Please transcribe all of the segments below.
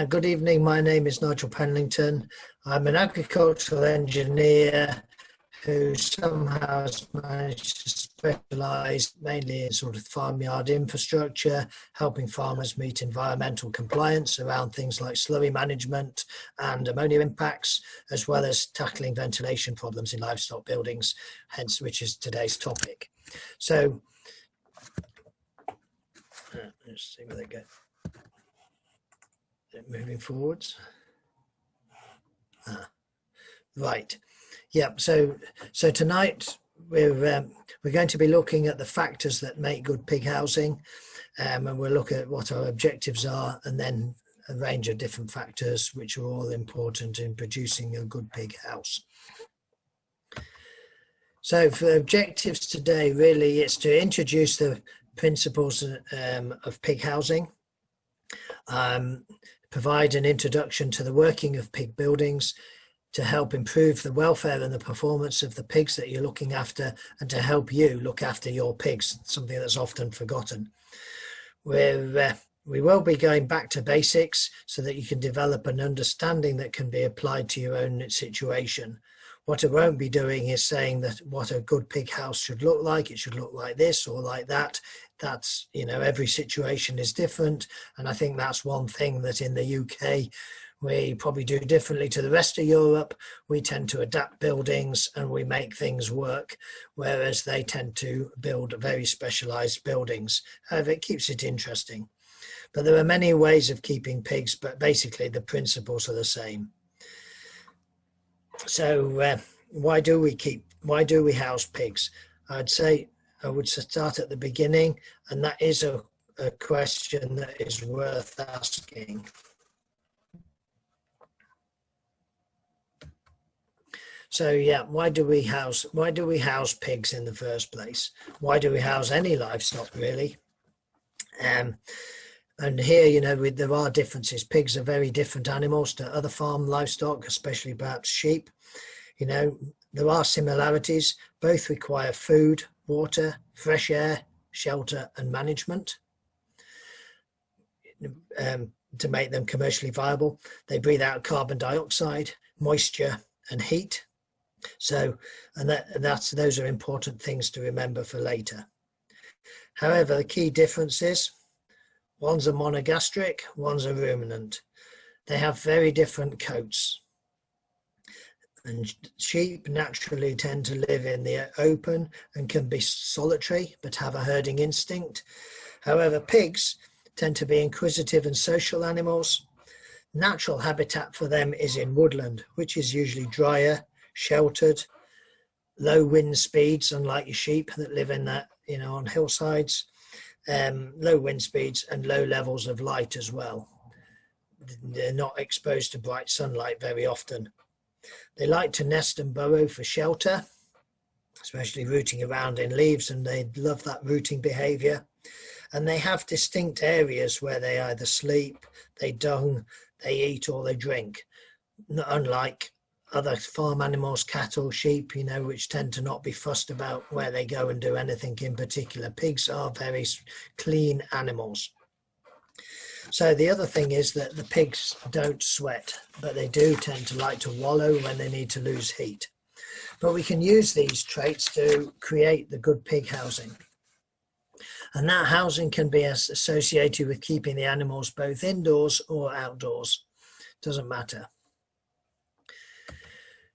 Good evening. My name is Nigel Penlington. I'm an agricultural engineer who somehow has managed to specialise mainly in sort of farmyard infrastructure, helping farmers meet environmental compliance around things like slurry management and ammonia impacts, as well as tackling ventilation problems in livestock buildings, hence which is today's topic. So let's see where they go. Moving forwards. Right. Yeah. So tonight we're going to be looking at the factors that make good pig housing, and we'll look at what our objectives are, and then a range of different factors which are all important in producing a good pig house. So for objectives today, really, it's to introduce the principles of pig housing. Provide an introduction to the working of pig buildings to help improve the welfare and the performance of the pigs that you're looking after, and to help you look after your pigs, something that's often forgotten. We will be going back to basics so that you can develop an understanding that can be applied to your own situation. What I won't be doing is saying that what a good pig house should look like. It should look like this or like that. That's, you know, every situation is different. And I think that's one thing that in the UK, we probably do differently to the rest of Europe. We tend to adapt buildings and we make things work, whereas they tend to build very specialized buildings. However, it keeps it interesting. But there are many ways of keeping pigs, but basically the principles are the same. So why do we house pigs? I'd say I would start at the beginning, and that is a question that is worth asking. So yeah, why do we house pigs in the first place? Why do we house any livestock, really? And here, you know, there are differences. Pigs are very different animals to other farm livestock, especially perhaps sheep. You know, there are similarities. Both require food, water, fresh air, shelter, and management to make them commercially viable. They breathe out carbon dioxide, moisture, and heat. So, those are important things to remember for later. However, the key difference is, one's a monogastric, one's a ruminant. They have very different coats. And sheep naturally tend to live in the open and can be solitary, but have a herding instinct. However, pigs tend to be inquisitive and social animals. Natural habitat for them is in woodland, which is usually drier, sheltered, low wind speeds, unlike your sheep that live in that, you know, on hillsides. Low wind speeds and low levels of light as well. They're not exposed to bright sunlight very often. They like to nest and burrow for shelter, especially rooting around in leaves, and they love that rooting behavior. And they have distinct areas where they either sleep, they dung, they eat, or they drink. Unlike other farm animals, cattle, sheep, you know, which tend to not be fussed about where they go and do anything in particular. Pigs are very clean animals. So the other thing is that the pigs don't sweat, but they do tend to like to wallow when they need to lose heat. But we can use these traits to create the good pig housing. And that housing can be associated with keeping the animals both indoors or outdoors. Doesn't matter.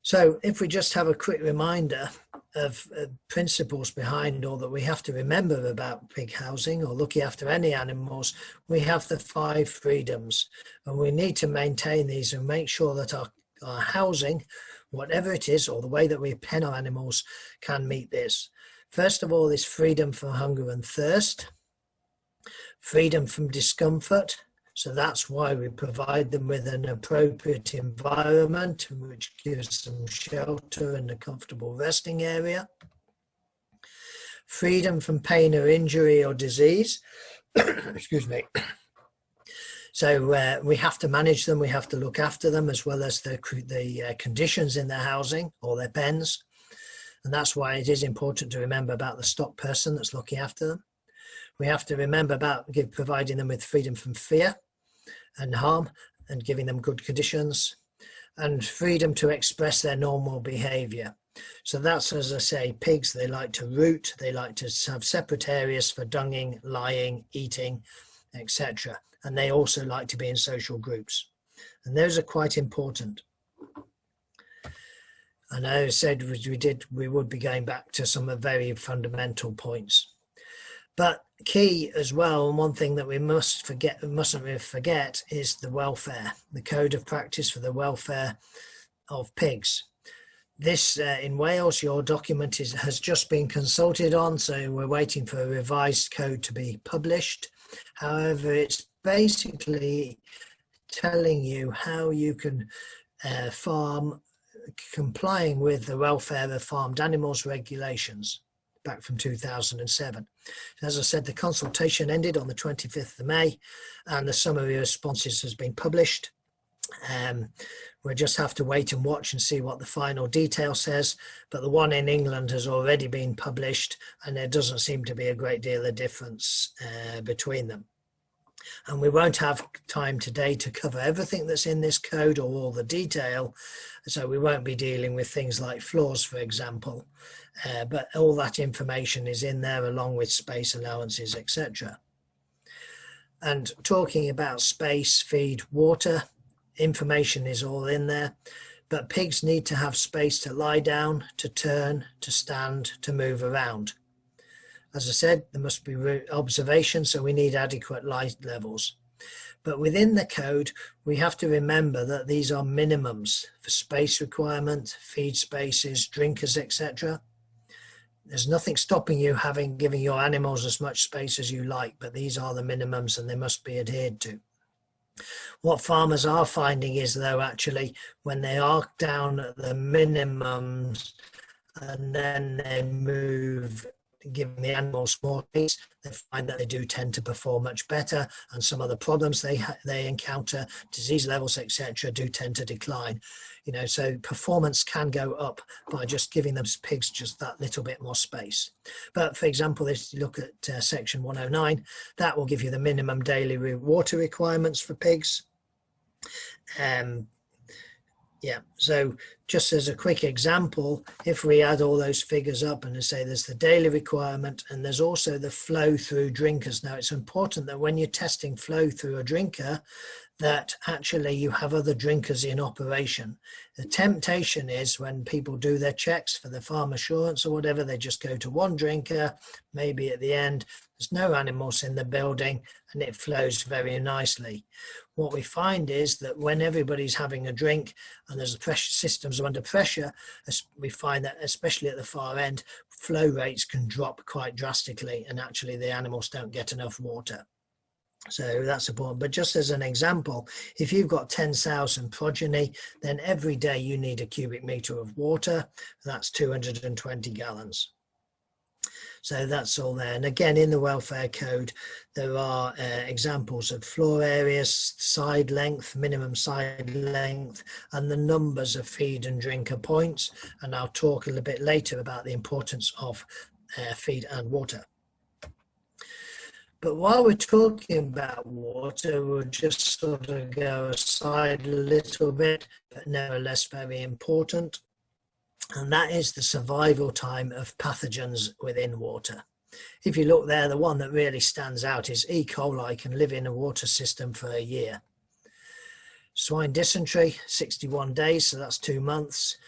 So if we just have a quick reminder of principles behind all that we have to remember about pig housing or looking after any animals, we have the 5 freedoms, and we need to maintain these and make sure that our housing, whatever it is, or the way that we pen our animals, can meet this. First of all is freedom from hunger and thirst, freedom from discomfort. So that's why we provide them with an appropriate environment which gives them shelter and a comfortable resting area. Freedom from pain or injury or disease. Excuse me. So we have to manage them, we have to look after them, as well as the conditions in their housing or their pens. And that's why it is important to remember about the stock person that's looking after them. We have to remember about providing them with freedom from fear and harm, and giving them good conditions, and freedom to express their normal behavior. So that's, as I say, pigs, they like to root, they like to have separate areas for dunging, lying, eating, etc. And they also like to be in social groups. And those are quite important. And as I said, we would be going back to some very fundamental points. But key as well, and one thing that we mustn't forget is the welfare, the code of practice for the welfare of pigs. This in Wales, your document has just been consulted on, so we're waiting for a revised code to be published. However, it's basically telling you how you can farm complying with the welfare of farmed animals regulations back from 2007. As I said, the consultation ended on the 25th of May and the summary responses has been published. We'll just have to wait and watch and see what the final detail says, but the one in England has already been published and there doesn't seem to be a great deal of difference between them. And we won't have time today to cover everything that's in this code or all the detail, so we won't be dealing with things like flaws, for example, but all that information is in there along with space allowances, etc. And talking about space, feed, water, information is all in there, but pigs need to have space to lie down, to turn, to stand, to move around. As I said, there must be observation, so we need adequate light levels. But within the code, we have to remember that these are minimums for space requirement, feed spaces, drinkers, etc. There's nothing stopping you giving your animals as much space as you like, but these are the minimums and they must be adhered to. What farmers are finding is, though, actually, when they are down at the minimums and then they move, giving the animals more space, they find that they do tend to perform much better, and some of the problems they encounter, disease levels, etc., do tend to decline. You know, so performance can go up by just giving those pigs just that little bit more space. But for example, if you look at section 109, that will give you the minimum daily water requirements for pigs. Yeah, so just as a quick example, if we add all those figures up and say there's the daily requirement and there's also the flow through drinkers. Now it's important that when you're testing flow through a drinker, that actually you have other drinkers in operation. The temptation is when people do their checks for the farm assurance or whatever, they just go to one drinker, maybe at the end, there's no animals in the building and it flows very nicely. What we find is that when everybody's having a drink and there's the pressure systems are under pressure, we find that especially at the far end, flow rates can drop quite drastically and actually the animals don't get enough water. So that's important. But just as an example, if you've got 10,000 progeny, then every day you need a cubic meter of water. That's 220 gallons. So that's all there. And again, in the welfare code, there are examples of floor areas, side length, minimum side length, and the numbers of feed and drinker points. And I'll talk a little bit later about the importance of feed and water. But while we're talking about water, we'll just sort of go aside a little bit, but nevertheless very important. And that is the survival time of pathogens within water. If you look there, the one that really stands out is E. coli can live in a water system for a year. Swine dysentery, 61 days, so that's 2 months.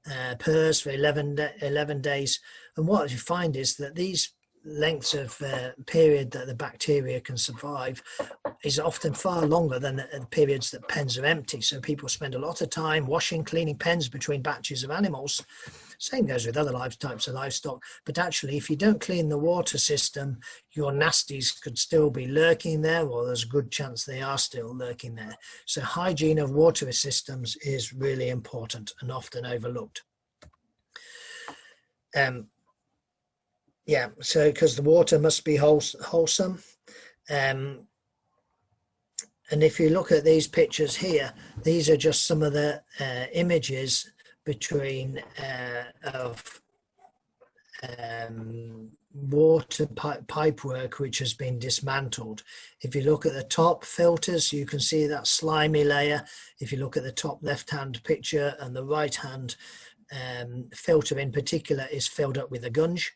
PRRS for 11 days. And what you find is that these lengths of period that the bacteria can survive is often far longer than the periods that pens are empty. So people spend a lot of time washing, cleaning pens between batches of animals. Same goes with other types of livestock. But actually, if you don't clean the water system, your nasties could still be lurking there, or there's a good chance they are still lurking there. So hygiene of water systems is really important and often overlooked. Yeah, so because the water must be wholesome. And if you look at these pictures here, these are just some of the images between water pipe work which has been dismantled. If you look at the top filters, you can see that slimy layer. If you look at the top left hand picture, and the right hand filter in particular is filled up with a gunge.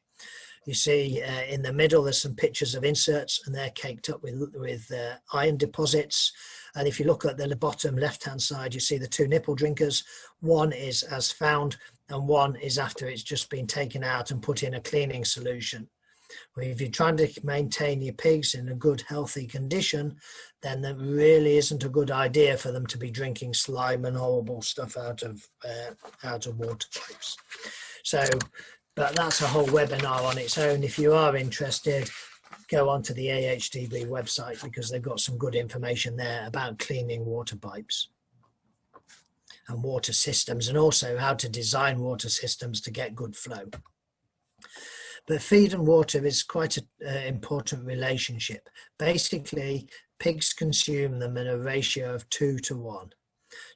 You see in the middle there's some pictures of inserts, and they're caked up with iron deposits. And if you look at the bottom left hand side, you see the two nipple drinkers. One is as found, and one is after it's just been taken out and put in a cleaning solution. Well, if you're trying to maintain your pigs in a good healthy condition, then that really isn't a good idea for them to be drinking slime and horrible stuff out of water pipes. So, but that's a whole webinar on its own. If you are interested, go onto the AHDB website, because they've got some good information there about cleaning water pipes and water systems, and also how to design water systems to get good flow. But feed and water is quite an important relationship. Basically, pigs consume them in a ratio of 2 to 1.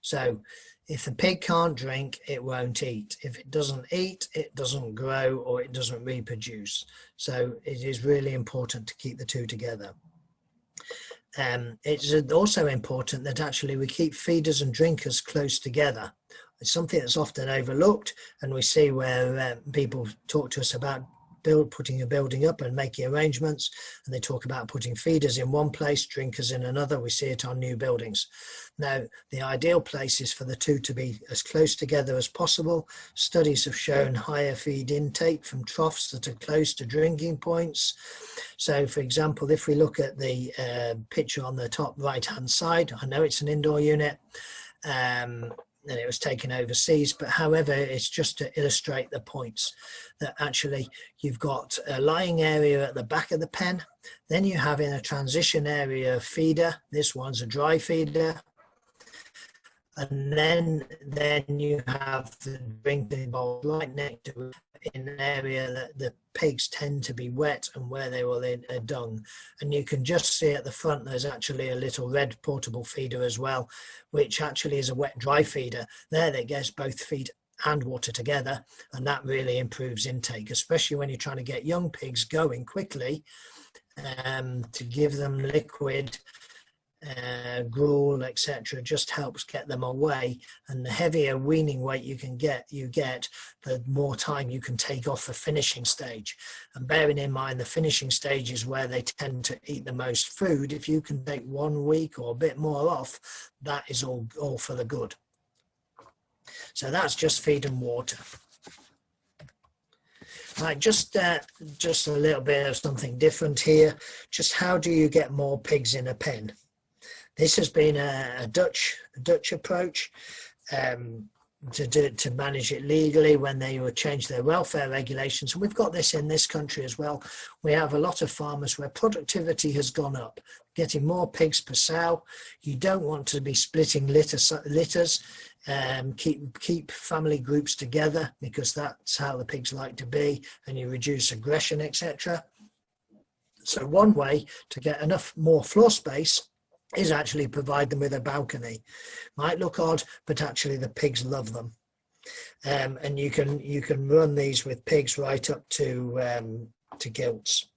So if the pig can't drink, it won't eat. If it doesn't eat, it doesn't grow, or it doesn't reproduce. So it is really important to keep the two together. It's also important that actually we keep feeders and drinkers close together. It's something that's often overlooked, and we see where people talk to us about putting a building up and making arrangements, and they talk about putting feeders in one place, drinkers in another. We see it on new buildings. Now, the ideal place is for the two to be as close together as possible. Studies have shown higher feed intake from troughs that are close to drinking points. So, for example, if we look at the picture on the top right hand side, I know it's an indoor unit, and it was taken overseas, but however, it's just to illustrate the points that actually you've got a lying area at the back of the pen, then you have in a transition area a feeder. This one's a dry feeder, and then you have the drinking bowl right next to it, in an area that the pigs tend to be wet and where they will in a dung. And you can just see at the front there's actually a little red portable feeder as well, which actually is a wet dry feeder. There that gets both feed and water together, and that really improves intake, especially when you're trying to get young pigs going quickly, to give them liquid, gruel, etc. just helps get them away. And the heavier weaning weight you get, the more time you can take off the finishing stage. And bearing in mind the finishing stage is where they tend to eat the most food, if you can take 1 week or a bit more off, that is all for the good. So that's just feed and water. Right, just a little bit of something different here. Just how do you get more pigs in a pen? This has been a Dutch approach to manage it legally when they would change their welfare regulations. And we've got this in this country as well. We have a lot of farmers where productivity has gone up, getting more pigs per sow. You don't want to be splitting litters. Keep family groups together, because that's how the pigs like to be, and you reduce aggression, etc. So one way to get enough more floor space is actually provide them with a balcony. Might look odd, but actually the pigs love them. And you can run these with pigs right up to gilts.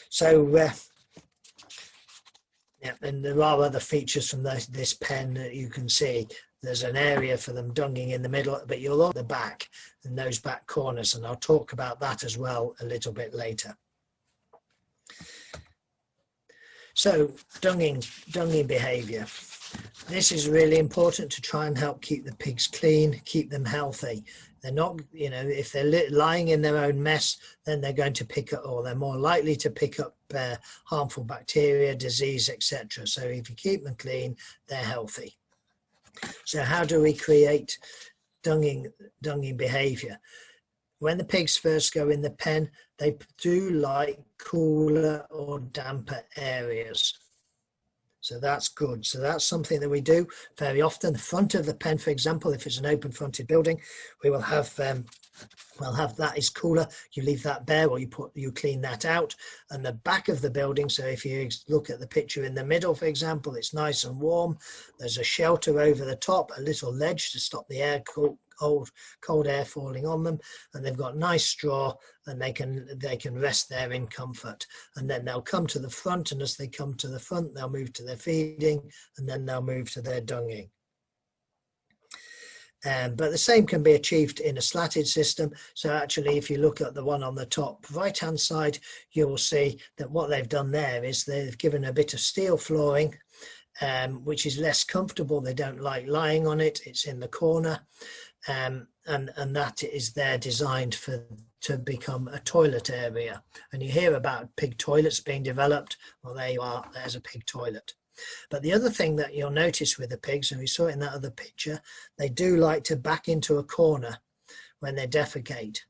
So yeah, and there are other features from this pen that you can see. There's an area for them dunging in the middle, but you'll on the back and those back corners, and I'll talk about that as well a little bit later. So dunging behavior. This is really important to try and help keep the pigs clean, keep them healthy. They're not, if they're lying in their own mess, then they're going to pick up, or they're more likely to pick up harmful bacteria, disease, etc. So if you keep them clean, they're healthy. So how do we create dunging behavior? When the pigs first go in the pen, they do like cooler or damper areas. So that's good. So that's something that we do very often. The front of the pen, for example, if it's an open fronted building, we will have that is cooler. You leave that bare, or you clean that out. And the back of the building, so if you look at the picture in the middle, for example, it's nice and warm. There's a shelter over the top, a little ledge to stop the air cold air falling on them, and they've got nice straw, and they can rest there in comfort. And then they'll come to the front, and as they come to the front, they'll move to their feeding, and then they'll move to their dunging. But the same can be achieved in a slatted system. So actually, if you look at the one on the top right hand side, you will see that what they've done there is they've given a bit of steel flooring, which is less comfortable. They don't like lying on it. It's in the corner, and that is there designed to become a toilet area. And you hear about pig toilets being developed. Well, there you are. There's a pig toilet. But the other thing that you'll notice with the pigs, and we saw it in that other picture, they do like to back into a corner when they defecate.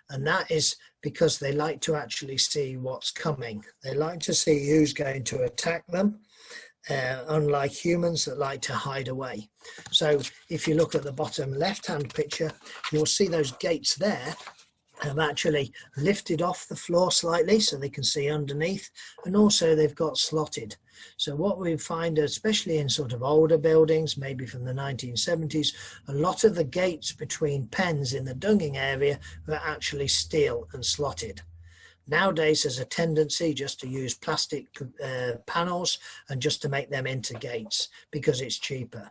And that is because they like to actually see what's coming. They like to see who's going to attack them, unlike humans that like to hide away. So if you look at the bottom left-hand picture, you'll see those gates there have actually lifted off the floor slightly so they can see underneath, and also they've got slotted. So what we find, especially in sort of older buildings, maybe from the 1970s, a lot of the gates between pens in the dunging area were actually steel and slotted. Nowadays there's a tendency just to use plastic panels and just to make them into gates because it's cheaper.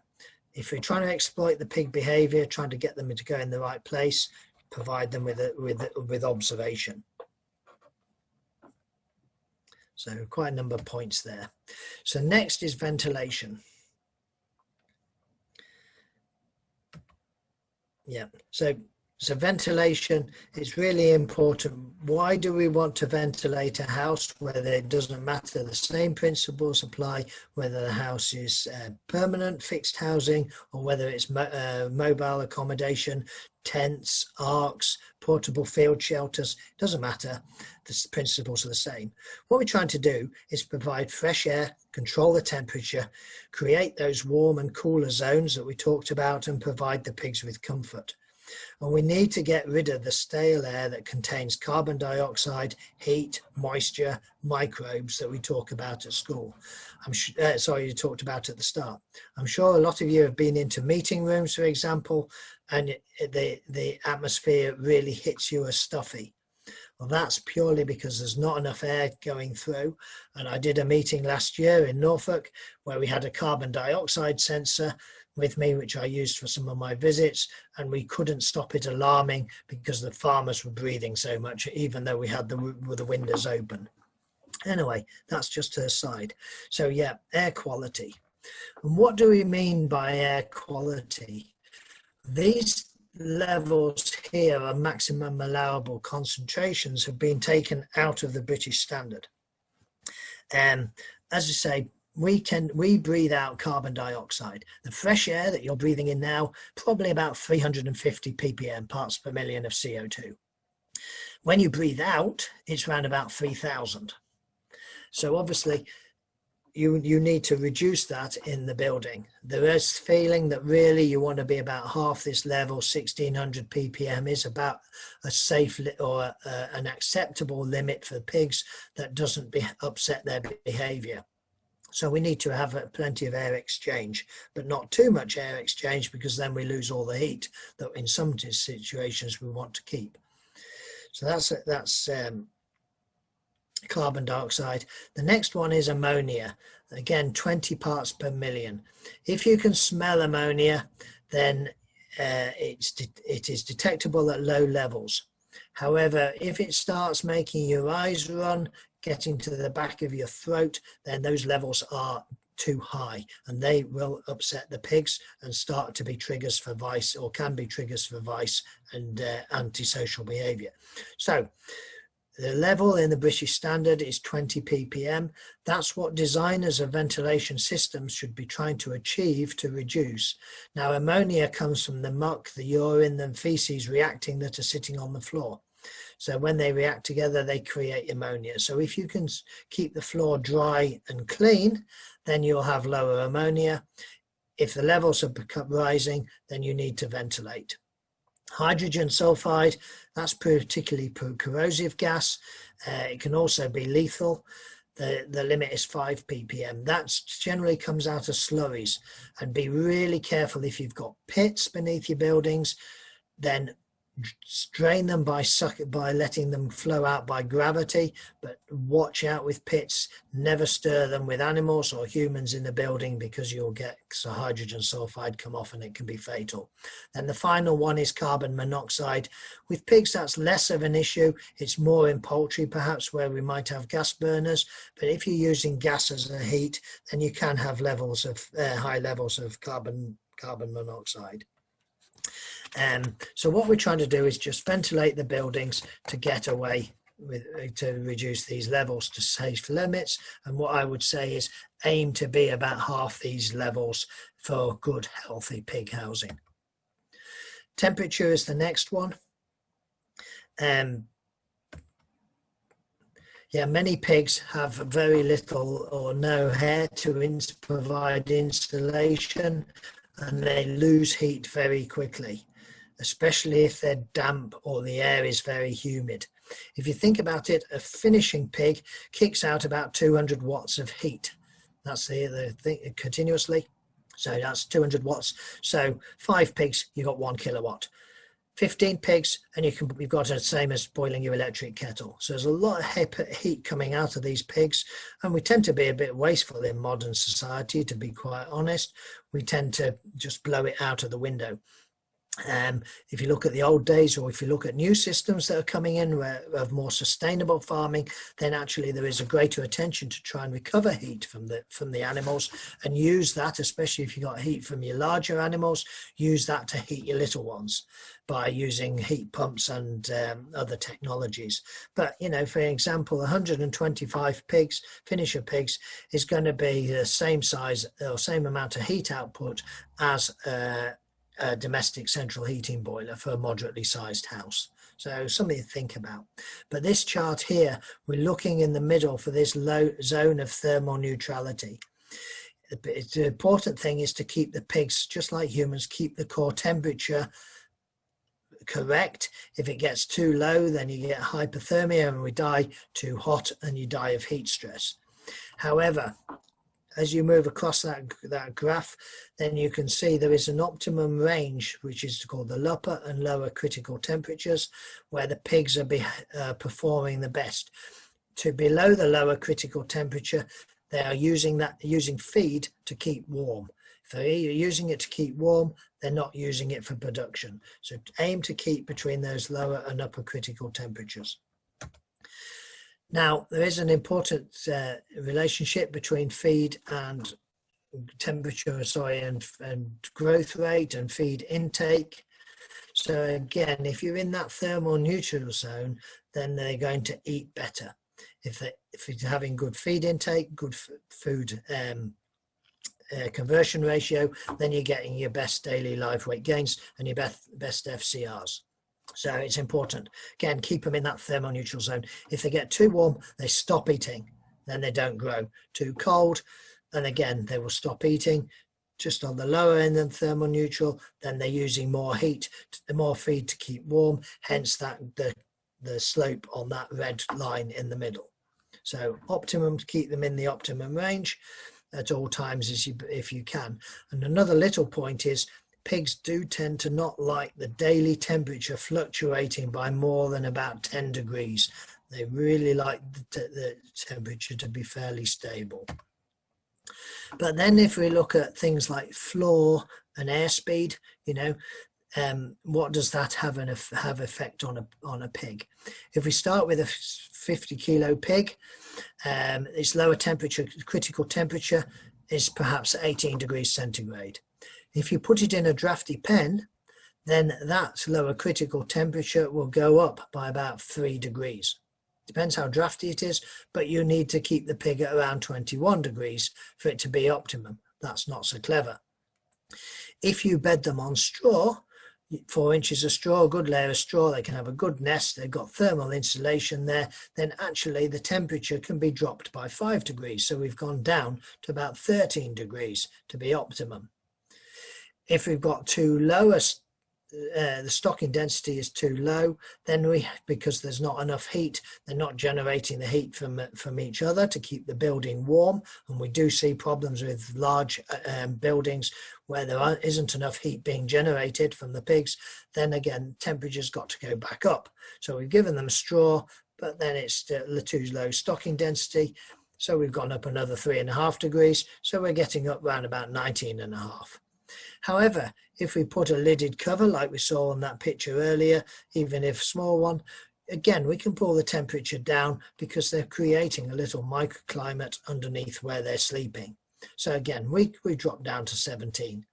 If you're trying to exploit the pig behavior, trying to get them to go in the right place, provide them with observation. So quite a number of points there. So next is ventilation. Yeah, so ventilation is really important. Why do we want to ventilate a house? Whether it doesn't matter, the same principles apply, whether the house is permanent fixed housing or whether it's mobile accommodation, tents, arks, portable field shelters, doesn't matter. The principles are the same. What we're trying to do is provide fresh air, control the temperature, create those warm and cooler zones that we talked about, and provide the pigs with comfort. And we need to get rid of the stale air that contains carbon dioxide, heat, moisture, microbes that we talk about at school. You talked about at the start. I'm sure a lot of you have been into meeting rooms, for example, and the atmosphere really hits you as stuffy. Well, that's purely because there's not enough air going through. And I did a meeting last year in Norfolk where we had a carbon dioxide sensor with me, which I used for some of my visits, and we couldn't stop it alarming because the farmers were breathing so much, even though we had the windows open. Anyway, that's just to the side. So yeah, air quality. And what do we mean by air quality? These levels here are maximum allowable concentrations have been taken out of the British standard. As I say, we breathe out carbon dioxide. The fresh air that you're breathing in now, probably about 350 ppm, parts per million of CO2. When you breathe out, it's around about 3,000. So obviously you need to reduce that in the building. There is feeling that really you want to be about half this level. 1600 ppm is about a safe or an acceptable limit for pigs that doesn't upset their behavior. So we need to have plenty of air exchange, but not too much air exchange, because then we lose all the heat that in some situations we want to keep. So that's carbon dioxide. The next one is ammonia. Again, 20 parts per million. If you can smell ammonia, then it is detectable at low levels. However, if it starts making your eyes run, getting to the back of your throat, then those levels are too high and they will upset the pigs and start to be triggers for vice, or can be triggers for vice and antisocial behavior. So the level in the British standard is 20 ppm. That's what designers of ventilation systems should be trying to achieve to reduce. Now, ammonia comes from the muck, the urine and feces reacting that are sitting on the floor. So when they react together, they create ammonia. So if you can keep the floor dry and clean, then you'll have lower ammonia. If the levels are rising, then you need to ventilate. Hydrogen sulfide, that's particularly corrosive gas. It can also be lethal. The limit is 5 ppm. That generally comes out of slurries. And be really careful if you've got pits beneath your buildings. then drain them by letting them flow out by gravity, but watch out with pits. Never stir them with animals or humans in the building, because you'll get hydrogen sulfide come off and it can be fatal. And the final one is carbon monoxide. With pigs, that's less of an issue. It's more in poultry perhaps, where we might have gas burners, but if you're using gas as a heat, then you can have levels of high levels of carbon monoxide. So what we're trying to do is just ventilate the buildings to get away with, to reduce these levels to safe limits. And what I would say is aim to be about half these levels for good, healthy pig housing. Temperature is the next one. Yeah, many pigs have very little or no hair to provide insulation, and they lose heat very quickly, especially if they're damp or the air is very humid. If you think about it, a finishing pig kicks out about 200 watts of heat. That's the thing continuously. So that's 200 watts. So 5 pigs, you got 1 kilowatt. 15 pigs, and you've got the same as boiling your electric kettle. So there's a lot of heat coming out of these pigs, and we tend to be a bit wasteful in modern society, to be quite honest. We tend to just blow it out of the window. If you look at the old days, or if you look at new systems that are coming in of more sustainable farming, then actually there is a greater attention to try and recover heat from the animals, and use that, especially if you got heat from your larger animals, use that to heat your little ones by using heat pumps and other technologies. But you know, for example, 125 pigs, finisher pigs, is going to be the same size or same amount of heat output as a domestic central heating boiler for a moderately sized house. So something to think about. But this chart here, we're looking in the middle for this low zone of thermal neutrality. The important thing is to keep the pigs, just like humans, keep the core temperature correct. If it gets too low, then you get hypothermia and we die too hot and you die of heat stress. However, as you move across that graph, then you can see there is an optimum range, which is called the upper and lower critical temperatures, where the pigs are performing the best. To below the lower critical temperature, they are using feed to keep warm. If they're using it to keep warm, they're not using it for production. So aim to keep between those lower and upper critical temperatures. Now, there is an important relationship between feed and temperature, and growth rate and feed intake. So again, if you're in that thermal neutral zone, then they're going to eat better. If you're having good feed intake, good food conversion ratio, then you're getting your best daily live weight gains and your best FCRs. So it's important, again, keep them in that thermal neutral zone. If they get too warm, they stop eating, then they don't grow. Too cold, and again, they will stop eating. Just on the lower end than thermal neutral, then they're using more heat, more feed to keep warm, hence that the slope on that red line in the middle. So optimum, to keep them in the optimum range at all times if you can. And another little point is, pigs do tend to not like the daily temperature fluctuating by more than about 10 degrees. They really like the temperature to be fairly stable. But then if we look at things like floor and airspeed, you know, what does that have effect on a pig? If we start with a 50 kilo pig, its lower temperature, critical temperature, is perhaps 18 degrees centigrade. If you put it in a drafty pen, then that lower critical temperature will go up by about 3 degrees. Depends how drafty it is, but you need to keep the pig at around 21 degrees for it to be optimum. That's not so clever. If you bed them on straw, 4 inches of straw, a good layer of straw, they can have a good nest, they've got thermal insulation there, then actually the temperature can be dropped by 5 degrees. So we've gone down to about 13 degrees to be optimum. If we've got too low the stocking density is too low, then because there's not enough heat, they're not generating the heat from each other to keep the building warm. And we do see problems with large buildings where there isn't enough heat being generated from the pigs. Then again, temperature's got to go back up. So we've given them straw, but then it's still too low stocking density. So we've gone up another 3.5 degrees. So we're getting up around about 19.5. However, if we put a lidded cover like we saw on that picture earlier, even if small one, again, we can pull the temperature down because they're creating a little microclimate underneath where they're sleeping. So again, we drop down to 17.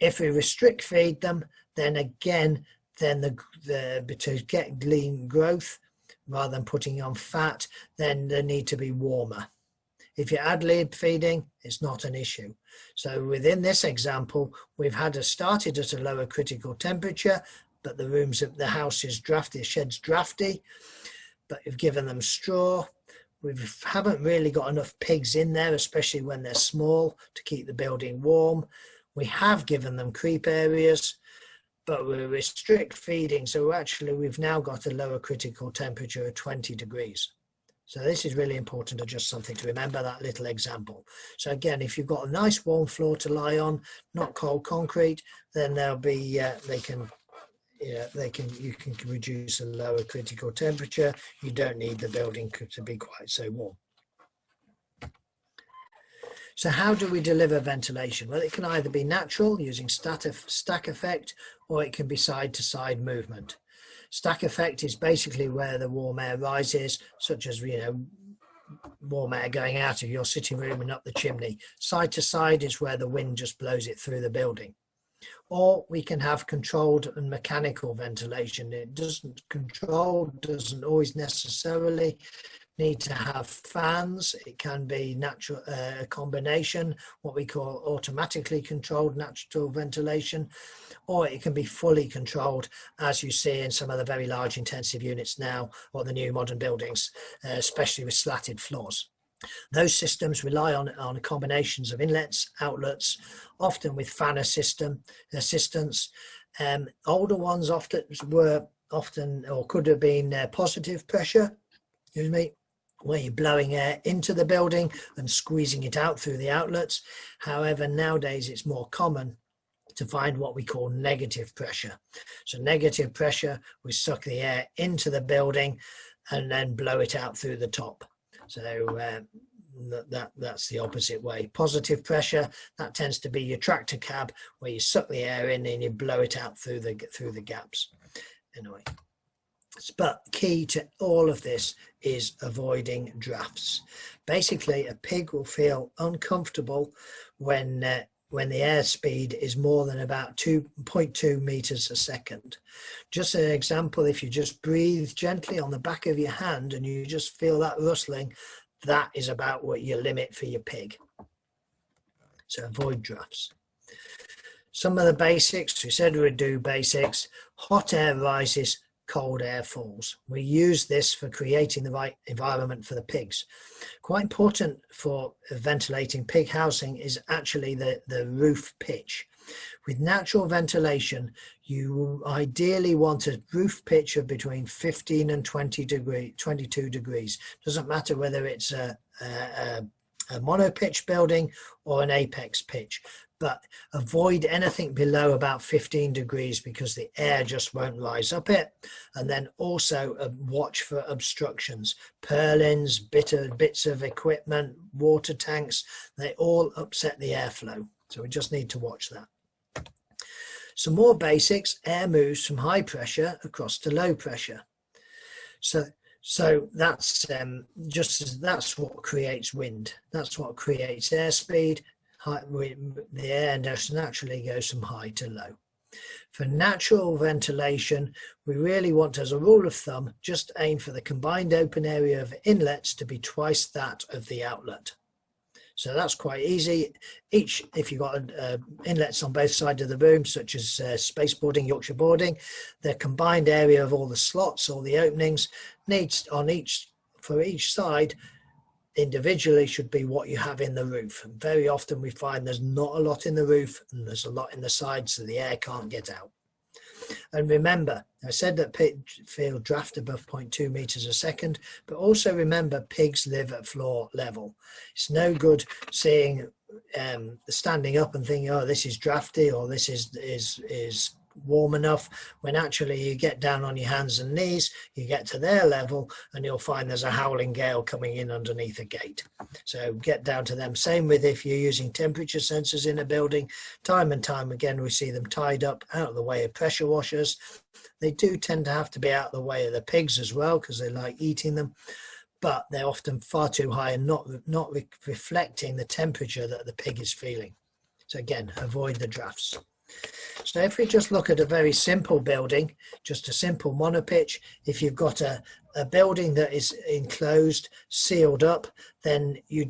If we restrict feed them, then again, to get lean growth, rather than putting on fat, then they need to be warmer. If you add lead feeding, it's not an issue. So within this example, we've started at a lower critical temperature, but the house is drafty, the shed's drafty, but we've given them straw. We haven't really got enough pigs in there, especially when they're small, to keep the building warm. We have given them creep areas, but we restrict feeding. So actually, we've now got a lower critical temperature of 20 degrees. So this is really important, just something to remember, that little example. So again, if you've got a nice warm floor to lie on, not cold concrete, then they'll be, you can reduce a lower critical temperature. You don't need the building to be quite so warm. So how do we deliver ventilation? Well, it can either be natural using stack effect, or it can be side to side movement. Stack effect is basically where the warm air rises, such as, warm air going out of your sitting room and up the chimney. Side to side is where the wind just blows it through the building. Or we can have controlled and mechanical ventilation. Doesn't always necessarily need to have fans. It can be natural, a combination, what we call automatically controlled natural ventilation, or it can be fully controlled, as you see in some of the very large intensive units now, or the new modern buildings, especially with slatted floors. Those systems rely on combinations of inlets, outlets, often with fan assistance. Older ones often could have been positive pressure, where you're blowing air into the building and squeezing it out through the outlets. However, nowadays it's more common to find what we call negative pressure. So negative pressure, we suck the air into the building and then blow it out through the top. So that's the opposite way. Positive pressure, that tends to be your tractor cab, where you suck the air in and you blow it out through the gaps. Anyway, but key to all of this is avoiding drafts. Basically, a pig will feel uncomfortable when the airspeed is more than about 2.2 meters a second. Just an example, if you just breathe gently on the back of your hand and you just feel that rustling, that is about what your limit for your pig. So avoid drafts. Some of the basics, we said we'd do basics. Hot air rises, cold air falls. We use this for creating the right environment for the pigs. Quite important for ventilating pig housing is actually the roof pitch. With natural ventilation, you ideally want a roof pitch of between 15 and 22 degrees. Doesn't matter whether it's a mono pitch building or an apex pitch, but avoid anything below about 15 degrees because the air just won't rise up it. And then also watch for obstructions, purlins, bits of equipment, water tanks, they all upset the airflow. So we just need to watch that. Some more basics: air moves from high pressure across to low pressure. So that's that's what creates wind. That's what creates airspeed. The air just naturally goes from high to low. For natural ventilation, we really want, as a rule of thumb, just aim for the combined open area of inlets to be twice that of the outlet. So that's quite easy. If you've got inlets on both sides of the room, such as space boarding, Yorkshire boarding, the combined area of all the slots, all the openings, needs for each side individually should be what you have in the roof. And very often we find there's not a lot in the roof and there's a lot in the sides, so the air can't get out. And remember, I said that pigs feel draft above 0.2 meters a second, but also remember pigs live at floor level. It's no good seeing standing up and thinking, oh, this is drafty, or this is warm enough, when actually you get down on your hands and knees, you get to their level, and you'll find there's a howling gale coming in underneath a gate. So get down to them. Same with if you're using temperature sensors in a building. Time and time again, we see them tied up out of the way of pressure washers. They do tend to have to be out of the way of the pigs as well, because they like eating them, but they're often far too high and not reflecting the temperature that the pig is feeling. So again, avoid the drafts. So if we just look at a very simple building, just a simple monopitch, if you've got a building that is enclosed, sealed up, then you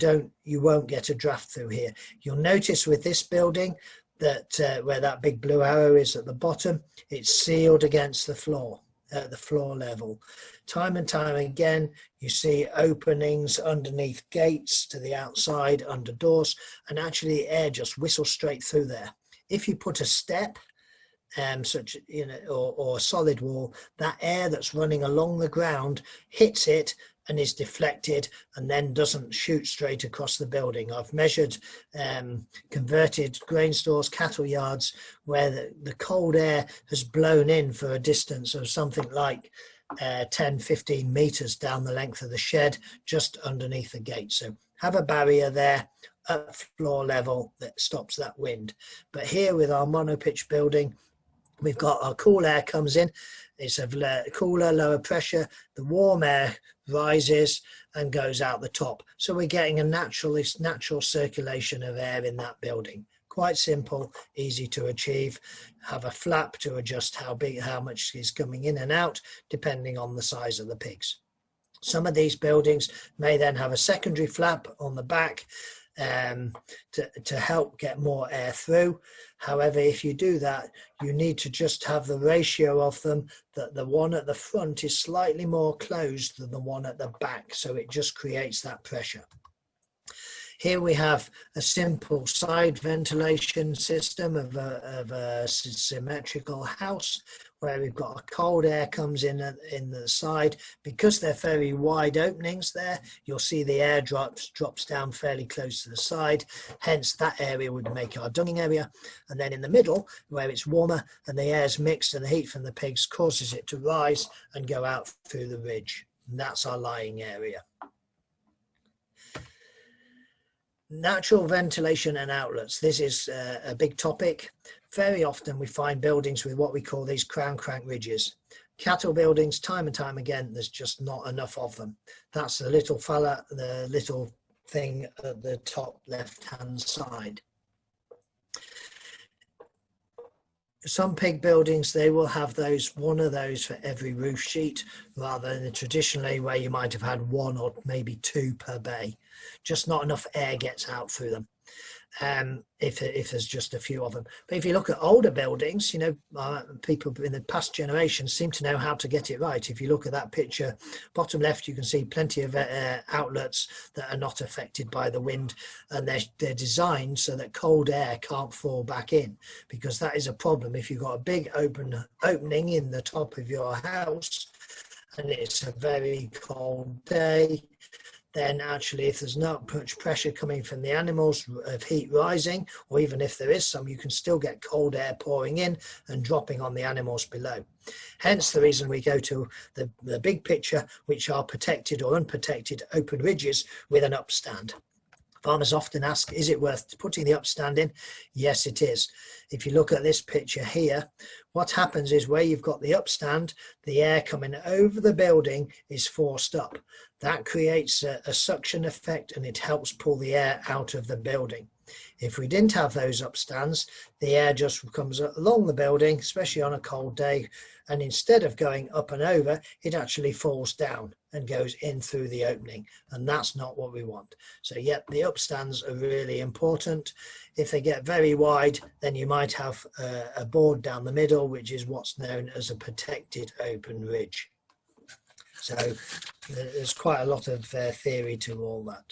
won't get a draft through here. You'll notice with this building that where that big blue arrow is at the bottom, it's sealed against the floor, at the floor level. Time and time again, you see openings underneath gates to the outside, under doors, and actually air just whistles straight through there. If you put a step, such or a solid wall, that air that's running along the ground hits it and is deflected, and then doesn't shoot straight across the building. I've measured converted grain stores, cattle yards, where the cold air has blown in for a distance of something like 10-15 meters down the length of the shed, just underneath the gate. So have a barrier there at floor level that stops that wind. But here with our monopitch building, we've got our cool air comes in. It's a cooler, lower pressure. The warm air rises and goes out the top. So we're getting a natural circulation of air in that building. Quite simple, easy to achieve. Have a flap to adjust how much is coming in and out, depending on the size of the pigs. Some of these buildings may then have a secondary flap on the back to help get more air through. However, if you do that, you need to just have the ratio of them, that the one at the front is slightly more closed than the one at the back, so it just creates that pressure. Here we have a simple side ventilation system of a symmetrical house, where we've got a cold air comes in the side. Because they're very wide openings there, you'll see the air drops down fairly close to the side. Hence, that area would make our dunging area. And then in the middle, where it's warmer and the air's mixed and the heat from the pigs causes it to rise and go out through the ridge. And that's our lying area. Natural ventilation and outlets. This is a big topic. Very often we find buildings with what we call these crown crank ridges. Cattle buildings, time and time again, there's just not enough of them. That's the little fella, the little thing at the top left-hand side. Some pig buildings, they will have one of those for every roof sheet, rather than traditionally where you might have had one or maybe two per bay. Just not enough air gets out through them, if there's just a few of them. But if you look at older buildings, people in the past generations seem to know how to get it right. If you look at that picture, bottom left, you can see plenty of outlets that are not affected by the wind, and they're designed so that cold air can't fall back in, because that is a problem. If you've got a big opening in the top of your house and it's a very cold day, then actually if there's not much pressure coming from the animals of heat rising, or even if there is some, you can still get cold air pouring in and dropping on the animals below. Hence the reason we go to the big picture, which are protected or unprotected open ridges with an upstand. Farmers often ask, is it worth putting the upstand in? Yes, it is. If you look at this picture here, what happens is where you've got the upstand, the air coming over the building is forced up. That creates a suction effect, and it helps pull the air out of the building. If we didn't have those upstands, the air just comes along the building, especially on a cold day, and instead of going up and over, it actually falls down and goes in through the opening, and that's not what we want. So yet the upstands are really important. If they get very wide, then you might have a board down the middle, which is what's known as a protected open ridge. So there's quite a lot of theory to all that.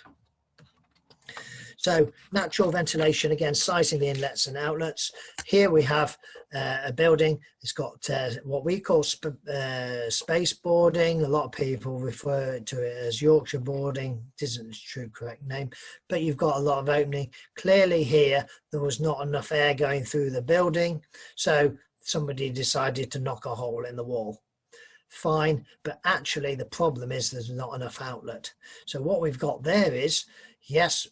So natural ventilation, again, sizing the inlets and outlets. Here we have a building. It's got what we call space boarding. A lot of people refer to it as Yorkshire boarding. It isn't the true correct name, but you've got a lot of opening. Clearly here, there was not enough air going through the building. So somebody decided to knock a hole in the wall. Fine, but actually the problem is there's not enough outlet. So what we've got there is, yes,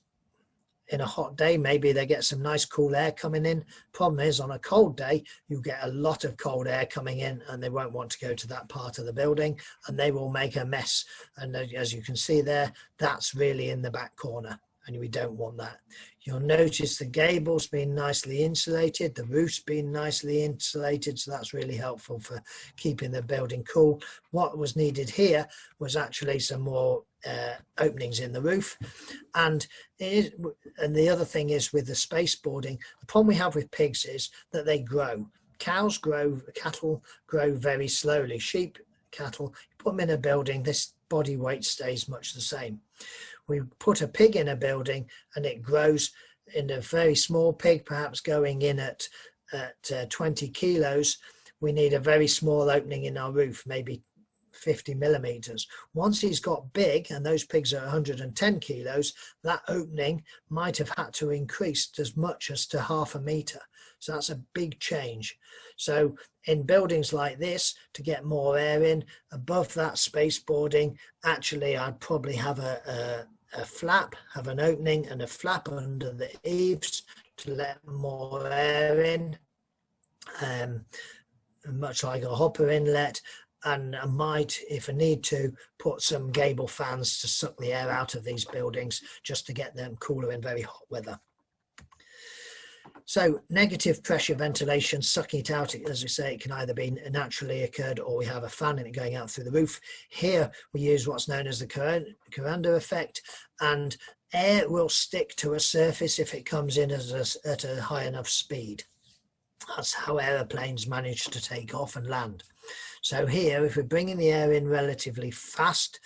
in a hot day, maybe they get some nice cool air coming in. Problem is, on a cold day, you get a lot of cold air coming in and they won't want to go to that part of the building and they will make a mess. And as you can see there, that's really in the back corner and we don't want that. You'll notice the gable's been nicely insulated, the roof's been nicely insulated, so that's really helpful for keeping the building cool. What was needed here was actually some more openings in the roof, and the other thing is with the space boarding, the problem we have with pigs is that they grow. Cows grow, cattle grow very slowly. Sheep, cattle, you put them in a building, this body weight stays much the same. We put a pig in a building and it grows. In a very small pig, perhaps going in at 20 kilos, we need a very small opening in our roof, maybe 50 millimeters. Once he's got big, and those pigs are 110 kilos, that opening might have had to increase as much as to 0.5 meter. So that's a big change. So in buildings like this, to get more air in, above that space boarding, actually I'd probably have a flap, have an opening and a flap under the eaves to let more air in, much like a hopper inlet. And I might, if I need to, put some gable fans to suck the air out of these buildings just to get them cooler in very hot weather. So negative pressure ventilation, sucking it out, as we say, it can either be naturally occurred or we have a fan and it going out through the roof. Here we use what's known as the Coanda effect, and air will stick to a surface if it comes in at a high enough speed. That's how aeroplanes manage to take off and land. So here, if we're bringing the air in relatively fast,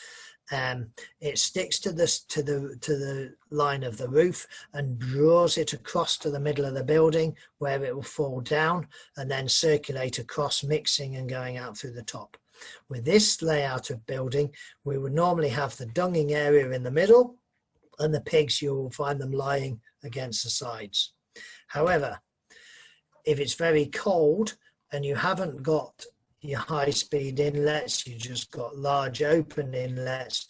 it sticks to the line of the roof and draws it across to the middle of the building where it will fall down and then circulate across, mixing and going out through the top. With this layout of building, we would normally have the dunging area in the middle and the pigs, you will find them lying against the sides. However, if it's very cold and you haven't got your high-speed inlets, you just got large open inlets,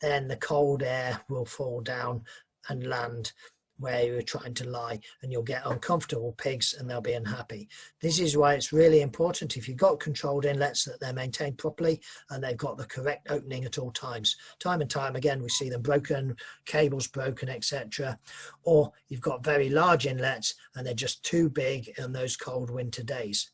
then the cold air will fall down and land where you're trying to lie, and you'll get uncomfortable pigs and they'll be unhappy. This is why it's really important, if you've got controlled inlets, that they're maintained properly and they've got the correct opening at all times. Time and time again, we see them broken, cables broken, etc. Or you've got very large inlets and they're just too big in those cold winter days.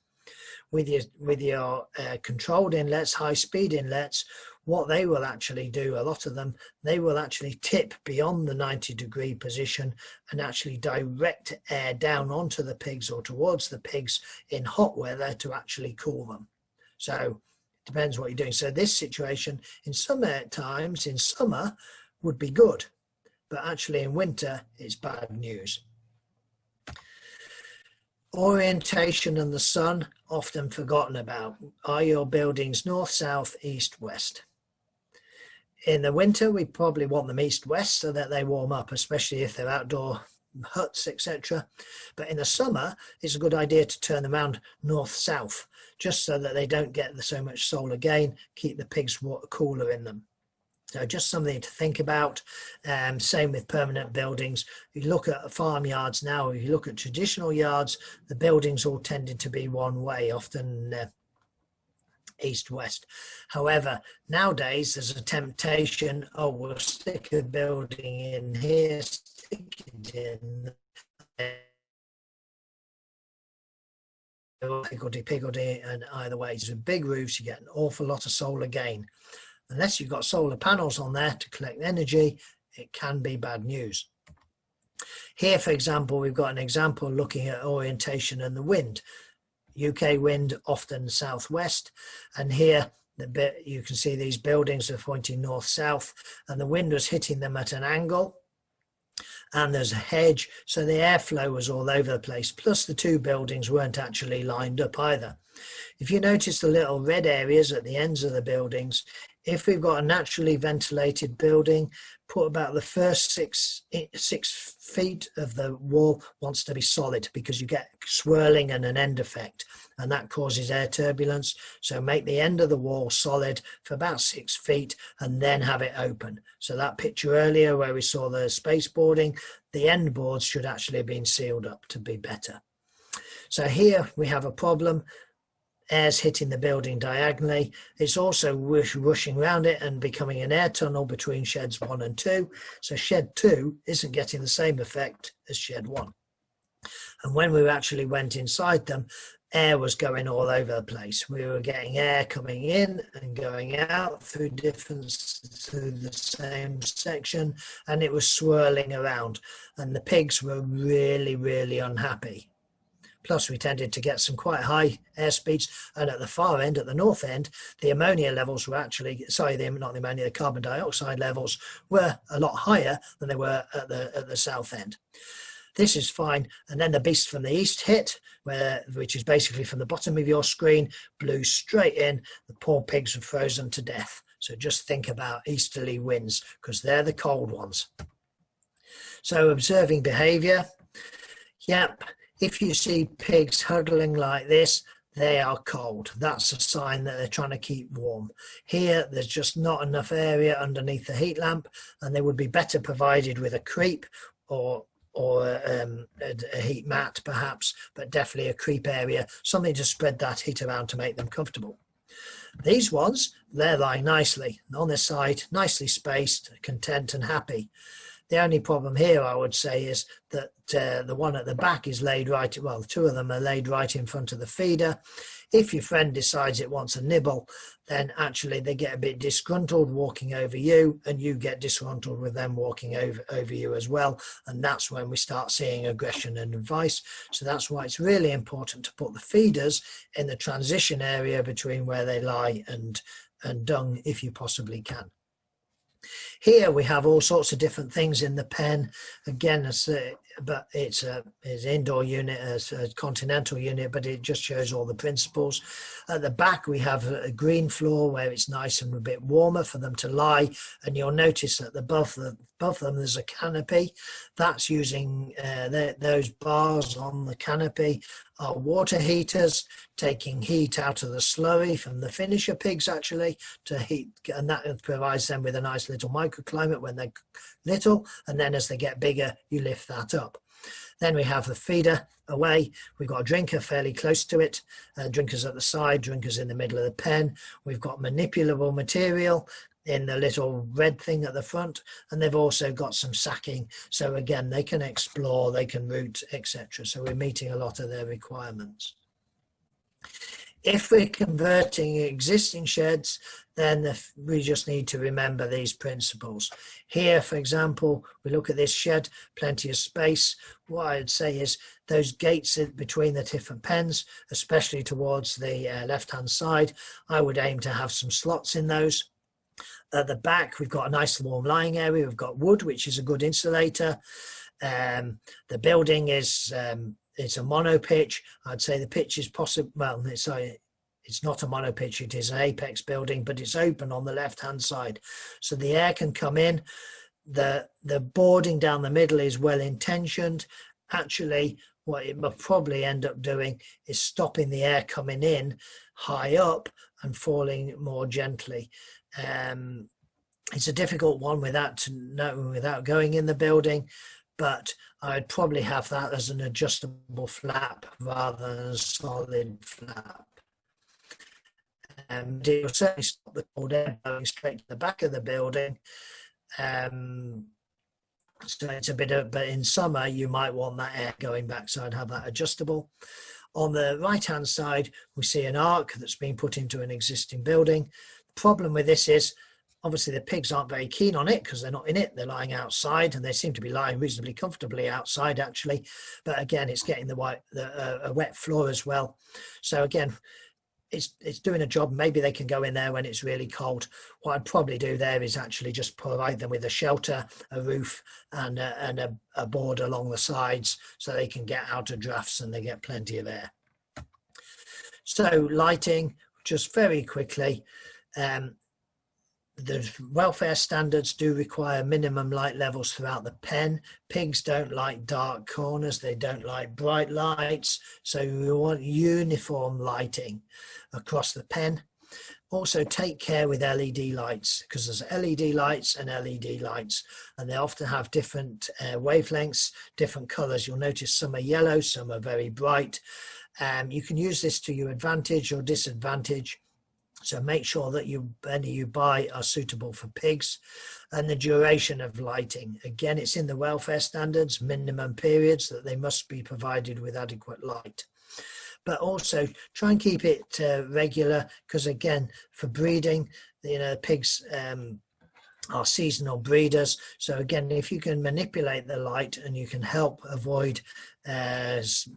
With your controlled inlets, high-speed inlets, what they will actually do, a lot of them, they will actually tip beyond the 90-degree position and actually direct air down onto the pigs or towards the pigs in hot weather to actually cool them. So it depends what you're doing. So this situation in some times, in summer, would be good, but actually in winter, it's bad news. Orientation and the sun, often forgotten about. Are your buildings north, south, east, west? In the winter, we probably want them east-west so that they warm up, especially if they're outdoor huts, etc. But in the summer, it's a good idea to turn them around north-south, just so that they don't get so much solar gain, keep the pigs cooler in them. So just something to think about. Same with permanent buildings. If you look at farmyards now, if you look at traditional yards, the buildings all tended to be one way, often east-west. However, nowadays there's a temptation, oh, we'll stick a building in here, stick it in higgledy-piggledy, and either way, it's big roofs, you get an awful lot of solar gain. Unless you've got solar panels on there to collect energy, it can be bad news. Here, for example, we've got an example looking at orientation and the wind. UK wind, often southwest, and here you can see these buildings are pointing north-south, and the wind was hitting them at an angle. and there's a hedge, so the airflow was all over the place. Plus the two buildings weren't actually lined up either. If you notice the little red areas at the ends of the buildings, if we've got a naturally ventilated building, put about the first six feet of the wall wants to be solid, because you get swirling and an end effect, and that causes air turbulence. So make the end of the wall solid for about 6 feet and then have it open. So that picture earlier where we saw the space boarding, the end boards should actually have been sealed up to be better. So here we have a problem. Air's hitting the building diagonally. It's also rushing around it and becoming an air tunnel between sheds 1 and 2. So shed 2 isn't getting the same effect as shed 1. And when we actually went inside them, air was going all over the place. We were getting air coming in and going out through the same section, and it was swirling around. And the pigs were really, really unhappy. Plus, we tended to get some quite high air speeds. And at the far end, at the north end, the ammonia levels were actually, the carbon dioxide levels were a lot higher than they were at the south end. This is fine. And then the beast from the east hit, which is basically from the bottom of your screen, blew straight in. The poor pigs were frozen to death. So just think about easterly winds, because they're the cold ones. So observing behavior. Yep. If you see pigs huddling like this, they are cold. That's a sign that they're trying to keep warm. Here, there's just not enough area underneath the heat lamp, and they would be better provided with a creep or a heat mat perhaps, but definitely a creep area, something to spread that heat around to make them comfortable. These ones, they're lying nicely on their side, nicely spaced, content and happy. The only problem here, I would say, is that the one at the back is laid right, well, two of them are laid right in front of the feeder. If your friend decides it wants a nibble, then actually they get a bit disgruntled walking over you, and you get disgruntled with them walking over you as well. And that's when we start seeing aggression and advice. So that's why it's really important to put the feeders in the transition area between where they lie and dung, if you possibly can. Here we have all sorts of different things in the pen. Again, but it's an indoor unit, a continental unit, but it just shows all the principles. At the back we have a green floor where it's nice and a bit warmer for them to lie, and you'll notice that above them there's a canopy. That's using those bars on the canopy are water heaters, taking heat out of the slurry from the finisher pigs actually to heat, and that provides them with a nice little microclimate when they're little, and then as they get bigger you lift that up. Then we have the feeder away. We've got a drinker fairly close to it, drinkers at the side, drinkers in the middle of the pen. We've got manipulable material in the little red thing at the front, and they've also got some sacking, so again they can explore, they can root, etc. So we're meeting a lot of their requirements. If we're converting existing sheds, then we just need to remember these principles. Here, for example, we look at this shed, plenty of space. What I'd say is those gates between the different pens, especially towards the left-hand side, I would aim to have some slots in those. At the back, we've got a nice warm lying area. We've got wood, which is a good insulator. The building is it's a mono pitch. I'd say the pitch is possible. Well, it's not a mono pitch. It is an apex building, but it's open on the left-hand side, so the air can come in. The boarding down the middle is well intentioned. Actually, what it will probably end up doing is stopping the air coming in high up and falling more gently. It's a difficult one without going in the building, but I'd probably have that as an adjustable flap rather than a solid flap. It will certainly stop the cold air going straight to the back of the building. So it's a bit of, but in summer you might want that air going back, so I'd have that adjustable. On the right hand side we see an arc that's been put into an existing building. The problem with this is obviously the pigs aren't very keen on it because they're not in it, they're lying outside, and they seem to be lying reasonably comfortably outside actually, but again it's getting a wet floor as well. So again, it's doing a job. Maybe they can go in there when it's really cold. What I'd probably do there is actually just provide them with a shelter, a roof, and a board along the sides, so they can get out of drafts and they get plenty of air. So lighting, just very quickly, the welfare standards do require minimum light levels throughout the pen. Pigs don't like dark corners, they don't like bright lights, so you want uniform lighting across the pen. Also take care with LED lights, because there's LED lights and LED lights, and they often have different wavelengths, different colors. You'll notice some are yellow, some are very bright. You can use this to your advantage or disadvantage. So make sure that any you buy are suitable for pigs. And the duration of lighting, again, it's in the welfare standards, minimum periods that they must be provided with adequate light. But also try and keep it regular, because again, for breeding, pigs are seasonal breeders. So again, if you can manipulate the light and you can help avoid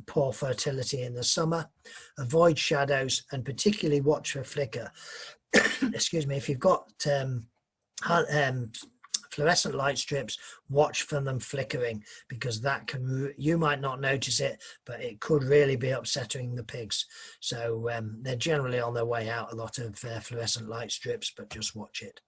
poor fertility in the summer, avoid shadows, and particularly watch for flicker. Excuse me, if you've got fluorescent light strips, watch for them flickering, because that can, you might not notice it, but it could really be upsetting the pigs. So they're generally on their way out, a lot of fluorescent light strips, but just watch it.